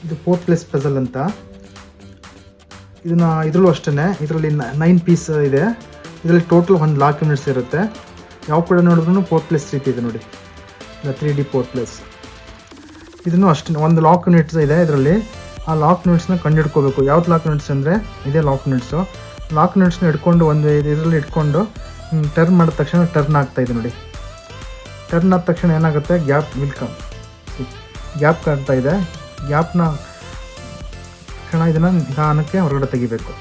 ಇದು port place puzzle ಅಂತ. ಇದನ್ನು ಇದರಲ್ಲೂ ಅಷ್ಟೇ, ಇದರಲ್ಲಿ 9 ಪೀಸ್ ಇದೆ. ಇದರಲ್ಲಿ ಟೋಟಲ್ 1 ಲಾಕ್ ಯೂನಿಟ್ಸ್ ಇರುತ್ತೆ. ಯಾವ ಕಡೆ ನೋಡಿದ್ರೂ ಪೋರ್ಟ್ ಪ್ಲೇಸ್ ರೀತಿ ಇದೆ ನೋಡಿ, 3D ಪೋರ್ಟ್ ಪ್ಲೇಸ್. ಇದನ್ನು ಅಷ್ಟೇ, 1 ಲಾಕ್ ಯೂನಿಟ್ಸ್ ಇದೆ ಇದರಲ್ಲಿ. ಆ ಲಾಕ್ ಯೂನಿಟ್ಸ್ನ ಕಂಡುಹಿಡ್ಕೋಬೇಕು. ಯಾವ್ದು ಲಾಕ್ ಯೂನಿಟ್ಸ್ ಅಂದರೆ ಇದೇ ಲಾಕ್ ಯೂನಿಟ್ಸು. ಲಾಕ್ ಯೂನಿಟ್ಸ್ನ ಇಟ್ಕೊಂಡು ಒಂದು ಇದರಲ್ಲಿ ಇಟ್ಕೊಂಡು ಟರ್ನ್ ಮಾಡಿದ ತಕ್ಷಣ ಟರ್ನ್ ಆಗ್ತಾಯಿದೆ ನೋಡಿ. ಟರ್ನ್ ಆದ ತಕ್ಷಣ ಏನಾಗುತ್ತೆ, ಗ್ಯಾಪ್ ಗ್ಯಾಪ್ ಕಾಣ್ತಾ ಇದೆ. ಗ್ಯಾಪ್ನ ಇದನ್ನು ನಿಧಾನಕ್ಕೆ ಹೊರಗಡೆ ತೆಗಿಬೇಕು.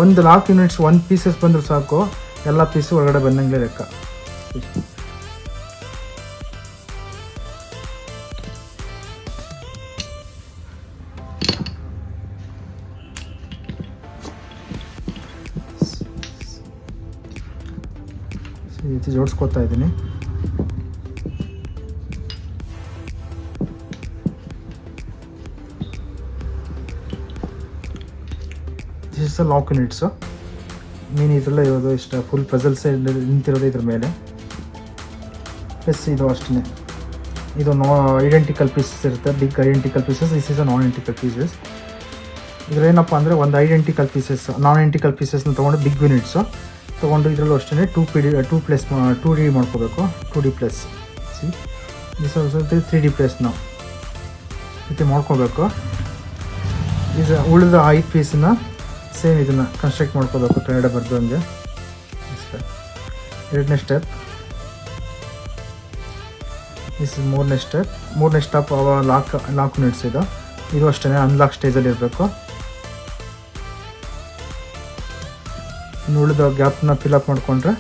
1 ಲಾಕ್ ಯೂನಿಟ್ಸ್ 1 ಪೀಸಸ್ ಬಂದರೂ ಸಾಕು, ಎಲ್ಲ ಪೀಸು ಹೊರಗಡೆ ಬಂದಂಗೆ ಲೆಕ್ಕ. ಈ ರೀತಿ ಜೋಡಿಸ್ಕೊತಾ ಇದ್ದೀನಿ. This is lock units. ಮೀನು ಇದರಲ್ಲೇ ಇರೋದು ಇಷ್ಟ, ಫುಲ್ ಪಜಲ್ಸೇ ನಿಂತಿರೋದು ಇದ್ರ ಮೇಲೆ. ಪ್ಲಸ್ ಇದು ಅಷ್ಟೇ, ಇದು ಐಡೆಂಟಿಕಲ್ ಪೀಸಸ್ ಇರುತ್ತೆ, big identical pieces. This is non identical pieces. ಇದರೇನಪ್ಪ ಅಂದರೆ ಒಂದು ಐಡೆಂಟಿಕಲ್ ಪೀಸಸ್, ನಾನ್ ಐಡೆಂಟಿಕಲ್ ಪೀಸಸ್ನ ತೊಗೊಂಡು ಬಿಗ್ ಯೂನಿಟ್ಸು ತೊಗೊಂಡು ಇದರಲ್ಲೂ ಅಷ್ಟೇ 2D ಮಾಡ್ಕೋಬೇಕು. 2D plus this also 3D plus ನಾವು ರೀತಿ ಮಾಡ್ಕೋಬೇಕು. ಇದು ಉಳಿದ 5 ಪೀಸನ್ನ ಸೇಮ್ ಇದನ್ನು ಕನ್ಸ್ಟ್ರಕ್ಟ್ ಮಾಡ್ಕೋಬೇಕು ಕೆಳಗಡೆ ಬರ್ದಂಗೆ. ಎರಡನೇ ಸ್ಟೆಪ್. ದಿಸ್ ಇಸ್ ಮೂರನೇ ಸ್ಟೆಪ್. ಅವ ಲಾಕ್ ಯೂನಿಟ್ಸ್ ಇದು ಅಷ್ಟೇ ಅನ್ಲಾಕ್ ಸ್ಟೇಜಲ್ಲಿ ಇರಬೇಕು. ಇನ್ನು ಉಳಿದ ಗ್ಯಾಪ್ನ ಫಿಲಪ್ ಮಾಡಿಕೊಂಡ್ರೆ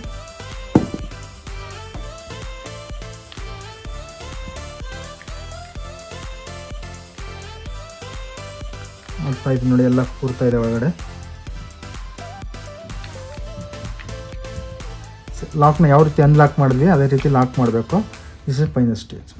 ಮಾಡ್ತಾ ಇದ್ದೀನಿ ನೋಡಿ, ಎಲ್ಲ ಕೂರ್ತಾ ಇದೆ ಒಳಗಡೆ. ಲಾಕ್ನ ಯಾವ ರೀತಿ ಅನ್ಲಾಕ್ ಮಾಡಿದ್ವಿ ಅದೇ ರೀತಿ ಲಾಕ್ ಮಾಡಬೇಕು. This is final stage.